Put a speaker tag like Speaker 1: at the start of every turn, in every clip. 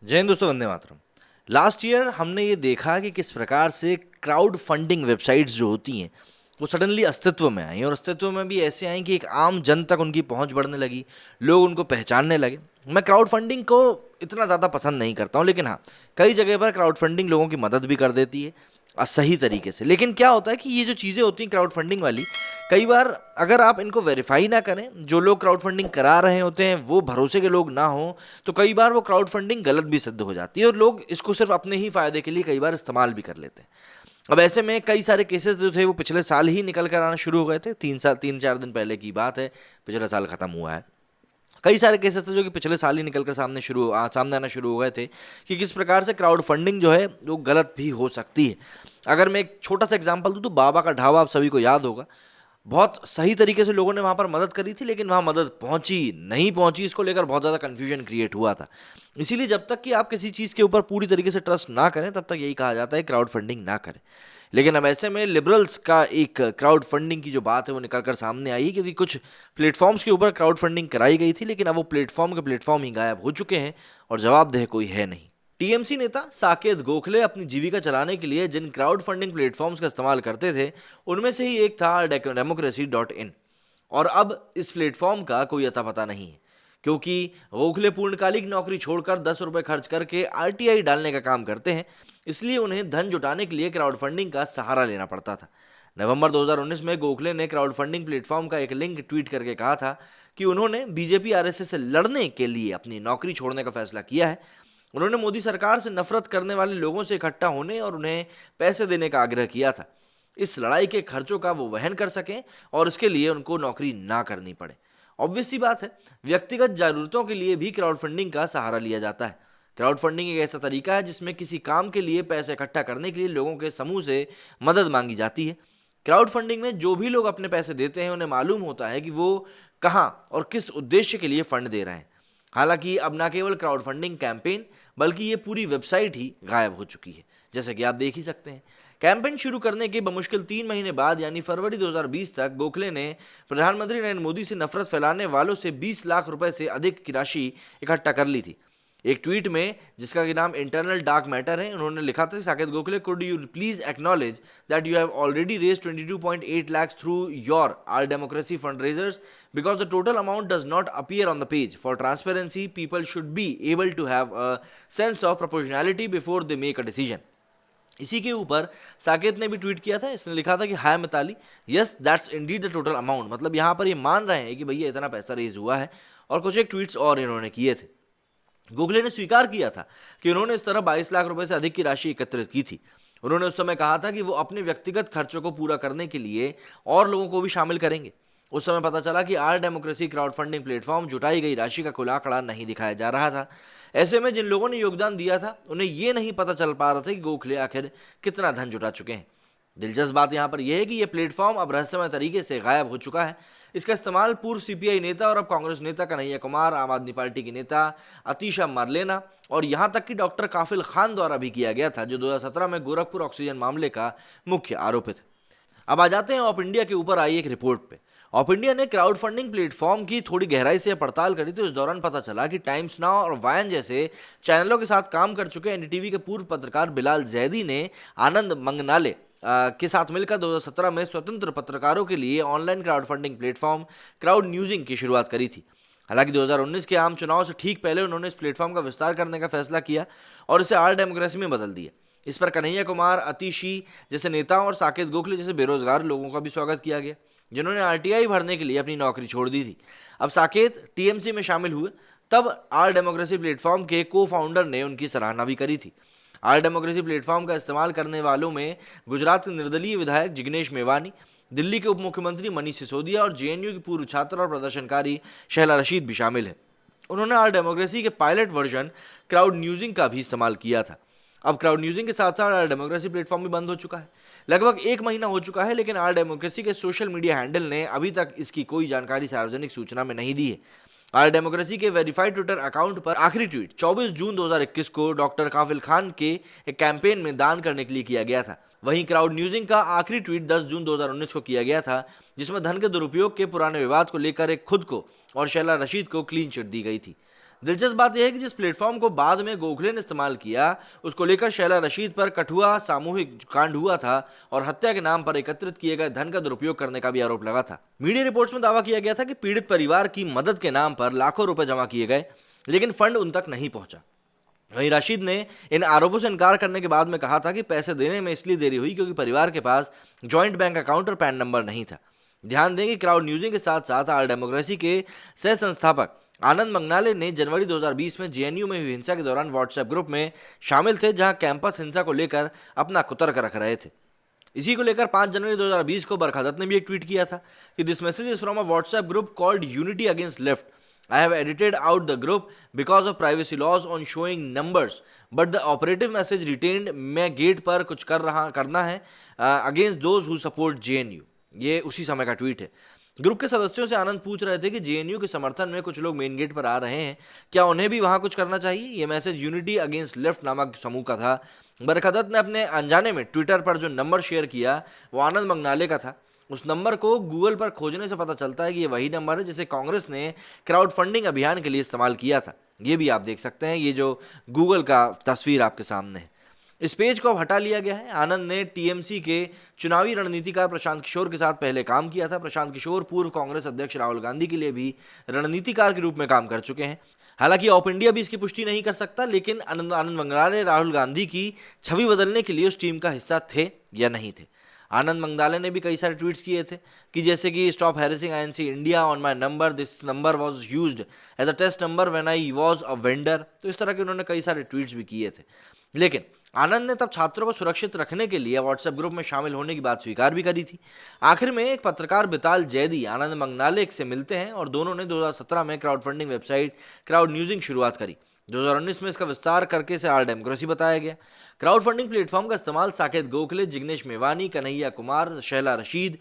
Speaker 1: जय हिंद दोस्तों, Vande Mataram. Last year हमने ये देखा कि किस प्रकार से क्राउड फंडिंग वेबसाइट्स जो होती हैं वो सडनली अस्तित्व में आई, और अस्तित्व में भी ऐसे आई कि एक आम जन तक उनकी पहुंच बढ़ने लगी, लोग उनको पहचानने लगे। मैं क्राउड फंडिंग को इतना ज़्यादा पसंद नहीं करता हूँ, लेकिन हाँ, कई जगह पर क्राउड फंडिंग लोगों की मदद भी कर देती है सही तरीके से। लेकिन क्या होता है कि ये जो चीज़ें होती हैं क्राउड फंडिंग वाली, कई बार अगर आप इनको वेरीफाई ना करें, जो लोग क्राउड फंडिंग करा रहे होते हैं वो भरोसे के लोग ना हो, तो कई बार वो क्राउड फंडिंग गलत भी सिद्ध हो जाती है और लोग इसको सिर्फ अपने ही फायदे के लिए कई बार इस्तेमाल भी कर लेते हैं। अब ऐसे में कई सारे केसेस जो थे वो पिछले साल ही निकल कर आना शुरू हो गए थे। 3 4 दिन पहले की बात है, पिछला साल खत्म हुआ है। कई सारे केसेस थे जो कि पिछले साल ही निकल कर सामने आना शुरू हो गए थे कि किस प्रकार से क्राउड फंडिंग जो है वो गलत भी हो सकती है। अगर मैं एक छोटा सा एग्जांपल दूं तो बाबा का ढाबा आप सभी को याद होगा। बहुत सही तरीके से लोगों ने वहाँ पर मदद करी थी, लेकिन वहाँ मदद पहुँची नहीं पहुँची, इसको लेकर बहुत ज़्यादा कन्फ्यूजन क्रिएट हुआ था। इसीलिए जब तक कि आप किसी चीज़ के ऊपर पूरी तरीके से ट्रस्ट ना करें, तब तक यही कहा जाता है क्राउड फंडिंग ना करें। लेकिन अब ऐसे में लिबरल्स का एक क्राउड फंडिंग की जो बात है वो निकल कर सामने आई, क्योंकि कुछ प्लेटफॉर्म्स के ऊपर क्राउड फंडिंग कराई गई थी, लेकिन अब वो प्लेटफॉर्म ही गायब हो चुके हैं और जवाबदेह कोई है नहीं। टीएमसी नेता साकेत गोखले अपनी जीविका चलाने के लिए जिन क्राउड फंडिंग प्लेटफॉर्म्स का इस्तेमाल करते थे, उनमें से ही एक था डेमोक्रेसी.इन। और अब इस प्लेटफॉर्म का कोई अता पता नहीं है, क्योंकि गोखले पूर्णकालिक नौकरी छोड़कर 10 रुपए खर्च करके आरटीआई डालने का काम करते हैं, इसलिए उन्हें धन जुटाने के लिए क्राउड फंडिंग का सहारा लेना पड़ता था। नवंबर 2019 में गोखले ने क्राउड फंडिंग प्लेटफॉर्म का एक लिंक ट्वीट करके कहा था कि उन्होंने बीजेपी आरएसएस से लड़ने के लिए अपनी नौकरी छोड़ने का फैसला किया है। उन्होंने मोदी सरकार से नफरत करने वाले लोगों से इकट्ठा होने और उन्हें पैसे देने का आग्रह किया था, इस लड़ाई के खर्चों का वो वहन कर सकें और इसके लिए उनको नौकरी ना करनी पड़े। ऑब्वियस सी बात है, व्यक्तिगत जरूरतों के लिए भी क्राउड फंडिंग का सहारा लिया जाता है। क्राउड फंडिंग एक ऐसा तरीका है जिसमें किसी काम के लिए पैसे इकट्ठा करने के लिए लोगों के समूह से मदद मांगी जाती है। क्राउड फंडिंग में जो भी लोग अपने पैसे देते हैं, उन्हें मालूम होता है कि वो कहाँ और किस उद्देश्य के लिए फंड दे रहे हैं। हालांकि अब ना केवल क्राउड फंडिंग कैंपेन, बल्कि ये पूरी वेबसाइट ही गायब हो चुकी है, जैसे कि आप देख ही सकते हैं। कैंपेन शुरू करने के बमुश्किल 3 महीने बाद, यानी फरवरी 2020 तक, गोखले ने प्रधानमंत्री नरेंद्र मोदी से नफरत फैलाने वालों से 20 लाख रुपए से अधिक की राशि इकट्ठा कर ली थी। एक ट्वीट में, जिसका कि नाम इंटरनल डार्क मैटर है, उन्होंने लिखा था, Saket Gokhale, could you please acknowledge that you have already raise 22.8 lakhs through your Our Democracy fund raisers because the total amount does not appear on the page. For transparency, people should be able to have a sense of proportionality before they make a decision. इसी के ऊपर साकेत ने भी tweet किया था। इसने लिखा था कि hi Mitali, yes that's indeed the total amount. मतलब यहाँ पर ये मान रहे हैं कि भैया इतना पैसा रेज हुआ है, और कुछ एक ट्वीट्स और इन्होंने किए थे। गोखले ने स्वीकार किया था कि उन्होंने इस तरह 22 लाख रुपए से अधिक की राशि एकत्रित की थी। उन्होंने उस समय कहा था कि वो अपने व्यक्तिगत खर्चों को पूरा करने के लिए और लोगों को भी शामिल करेंगे। उस समय पता चला कि Our Democracy crowd funding platform जुटाई गई राशि का खुला आंकड़ा नहीं दिखाया जा रहा था। ऐसे में जिन लोगों ने योगदान दिया था, उन्हें यह नहीं पता चल पा रहा था कि गोखले आखिर कितना धन जुटा चुके हैं। दिलचस्प बात यहाँ पर यह है कि यह प्लेटफॉर्म अब रहस्यमय तरीके से गायब हो चुका है। इसका इस्तेमाल पूर्व सीपीआई नेता और अब कांग्रेस नेता कन्हैया कुमार, आम आदमी पार्टी के नेता अतीशा मारलेना और यहाँ तक कि डॉक्टर काफिल खान द्वारा भी किया गया था, जो 2017 में गोरखपुर ऑक्सीजन मामले का मुख्य आरोपित है। अब आ जाते हैं ऑप इंडिया के ऊपर आई एक रिपोर्ट पे। ऑप इंडिया ने क्राउड फंडिंग प्लेटफॉर्म की थोड़ी गहराई से पड़ताल करी, तो इस दौरान पता चला कि टाइम्स नाउ और वायन जैसे चैनलों के साथ काम कर चुके एनडीटीवी के पूर्व पत्रकार बिलाल जैदी ने आनंद मंगनाले के साथ मिलकर 2017 में स्वतंत्र पत्रकारों के लिए online crowd funding platform crowd newsing की शुरुआत करी थी। हालांकि 2019 के आम चुनाव से ठीक पहले उन्होंने इस प्लेटफॉर्म का विस्तार करने का फैसला किया और इसे आर डेमोक्रेसी में बदल दिया। इस पर कन्हैया कुमार, अतिशी जैसे नेताओं और साकेत गोखले जैसे बेरोजगार लोगों का भी स्वागत किया गया, जिन्होंने आरटीआई भरने के लिए अपनी नौकरी छोड़ दी थी। अब साकेत टीएमसी में शामिल हुए, तब आर डेमोक्रेसी प्लेटफॉर्म के को फाउंडर ने उनकी सराहना भी करी थी। आर डेमोक्रेसी प्लेटफॉर्म का इस्तेमाल करने वालों में गुजरात के निर्दलीय विधायक जिग्नेश मेवानी, दिल्ली के उप मुख्यमंत्री मनीष सिसोदिया और जेएनयू की पूर्व छात्र और प्रदर्शनकारी शैला रशीद भी शामिल है। उन्होंने आर डेमोक्रेसी के पायलट वर्जन क्राउड न्यूजिंग का भी इस्तेमाल किया था। अब क्राउड न्यूजिंग के साथ साथ आर डेमोक्रेसी प्लेटफॉर्म भी बंद हो चुका है। लगभग 1 महीना हो चुका है, लेकिन आर डेमोक्रेसी के सोशल मीडिया हैंडल ने अभी तक इसकी कोई जानकारी सार्वजनिक सूचना में नहीं दी है। आर डेमोक्रेसी के वेरीफाइड ट्विटर अकाउंट पर आखिरी ट्वीट 24 जून 2021 को डॉक्टर काफिल खान के एक कैंपेन में दान करने के लिए किया गया था। वहीं क्राउड न्यूजिंग का आखिरी ट्वीट 10 जून 2019 को किया गया था, जिसमें धन के दुरुपयोग के पुराने विवाद को लेकर एक खुद को और शैला रशीद को क्लीन चिट दी गई थी। दिलचस्प बात यह है कि जिस प्लेटफॉर्म को बाद में गोखले ने इस्तेमाल किया, उसको लेकर शैला रशीद पर कठुआ सामूहिक कांड हुआ था और हत्या के नाम पर एकत्रित किए गए धन का दुरुपयोग करने का भी आरोप लगा था। मीडिया रिपोर्ट्स में दावा किया गया था कि पीड़ित परिवार की मदद के नाम पर लाखों रुपए जमा किए गए, लेकिन फंड उन तक नहीं पहुंचा। वहीं राशिद ने इन आरोपों से इनकार करने के बाद में कहा था कि पैसे देने में इसलिए देरी हुई क्योंकि परिवार के पास जॉइंट बैंक अकाउंट और पैन नंबर नहीं था। ध्यान दें कि क्राउड न्यूजिंग के साथ साथ आर डेमोक्रेसी के सह संस्थापक आनंद मंगनाले ने जनवरी 2020 में जेएनयू में हुई हिंसा के दौरान व्हाट्सएप ग्रुप में शामिल थे, जहां कैंपस हिंसा को लेकर अपना कुतर्क रख रहे थे। इसी को लेकर 5 जनवरी 2020 को बरखा ने भी एक ट्वीट किया था कि this message is from a WhatsApp group called unity against left. I have edited out the group because of privacy laws on showing numbers, but the operative message retained मैं गेट पर कुछ करना है against those who support JNU। ये उसी समय का tweet है। ग्रुप के सदस्यों से आनंद पूछ रहे थे कि जेएनयू के समर्थन में कुछ लोग मेन गेट पर आ रहे हैं, क्या उन्हें भी वहां कुछ करना चाहिए। यह मैसेज यूनिटी अगेंस्ट लेफ्ट नामक समूह का था। बरखदत ने अपने अनजाने में ट्विटर पर जो नंबर शेयर किया वो आनंद मंगनाले का था। उस नंबर को गूगल पर खोजने से पता चलता है कि ये वही नंबर है जिसे कांग्रेस ने क्राउड फंडिंग अभियान के लिए इस्तेमाल किया था। ये भी आप देख सकते हैं, ये जो गूगल का तस्वीर आपके सामने है। इस पेज को अब हटा लिया गया है। आनंद ने टीएमसी के चुनावी रणनीतिकार प्रशांत किशोर के साथ पहले काम किया था। प्रशांत किशोर पूर्व कांग्रेस अध्यक्ष राहुल गांधी के लिए भी रणनीतिकार के रूप में काम कर चुके हैं। हालांकि ऑप इंडिया भी इसकी पुष्टि नहीं कर सकता, लेकिन आनंद मंगनाले राहुल गांधी की छवि बदलने के लिए उस टीम का हिस्सा थे या नहीं थे। आनंद मंगनाले ने भी कई सारे ट्वीट्स किए थे कि जैसे कि stop harassing INC India on my number, this number was used as a test number when I was a vendor. तो इस तरह के उन्होंने कई सारे ट्वीट्स भी किए थे। लेकिन आनंद ने तब छात्रों को सुरक्षित रखने के लिए व्हाट्सएप ग्रुप में शामिल होने की बात स्वीकार भी करी थी। आखिर में एक पत्रकार बिताल जैदी आनंद मंगनाले से मिलते हैं और दोनों ने 2017 में क्राउड फंडिंग वेबसाइट क्राउड न्यूजिंग शुरुआत करी। 2019 में इसका विस्तार करके इसे आर डेमोक्रेसी बताया गया। क्राउड फंडिंग प्लेटफॉर्म का इस्तेमाल साकेत गोखले, जिग्नेश मेवानी, कन्हैया कुमार, शैला रशीद,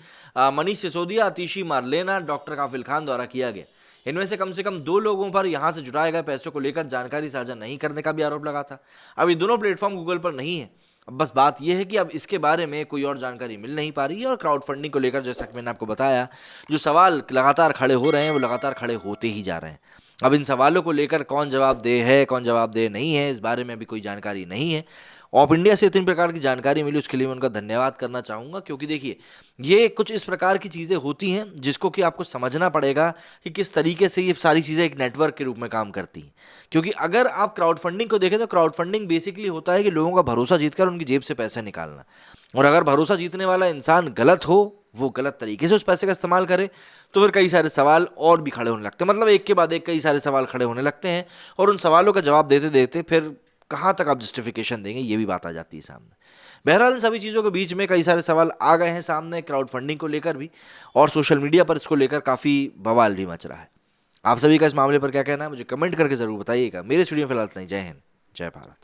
Speaker 1: मनीष सिसोदिया, आतिशी मारलेना, डॉक्टर काफिल खान द्वारा किया गया। इनमें से कम 2 लोगों पर यहां से जुटाए गए पैसों को लेकर जानकारी साझा नहीं करने का भी आरोप लगा था। अब ये दोनों प्लेटफॉर्म गूगल पर नहीं है। अब बस बात यह है कि अब इसके बारे में कोई और जानकारी मिल नहीं पा रही है और क्राउड फंडिंग को लेकर जैसा कि मैंने आपको बताया, जो सवाल लगातार खड़े हो रहे हैं वो लगातार खड़े होते ही जा रहे हैं। अब इन सवालों को लेकर कौन जवाबदेह है, कौन जवाबदेह नहीं है, इस बारे में अभी कोई जानकारी नहीं है। ऑप इंडिया से 3 प्रकार की जानकारी मिली, उसके लिए मैं उनका धन्यवाद करना चाहूँगा, क्योंकि देखिए ये कुछ इस प्रकार की चीज़ें होती हैं जिसको कि आपको समझना पड़ेगा कि किस तरीके से ये सारी चीज़ें एक नेटवर्क के रूप में काम करती हैं। क्योंकि अगर आप क्राउड फंडिंग को देखें तो क्राउड फंडिंग बेसिकली होता है कि लोगों का भरोसा जीतकर उनकी जेब से पैसे निकालना, और अगर भरोसा जीतने वाला इंसान गलत हो, वो गलत तरीके से उस पैसे का इस्तेमाल करे, तो फिर कई सारे सवाल और भी खड़े होने लगते हैं। मतलब एक के बाद एक कई सारे सवाल खड़े होने लगते हैं और उन सवालों का जवाब देते देते फिर कहाँ तक आप जस्टिफिकेशन देंगे, ये भी बात आ जाती है सामने। बहरहाल इन सभी चीज़ों के बीच में कई सारे सवाल आ गए हैं सामने क्राउड फंडिंग को लेकर भी, और सोशल मीडिया पर इसको लेकर काफ़ी बवाल भी मच रहा है। आप सभी का इस मामले पर क्या कहना है मुझे कमेंट करके ज़रूर बताइएगा। मेरे स्टूडियो में फिलहाल इतना ही। जय हिंद, जय भारत।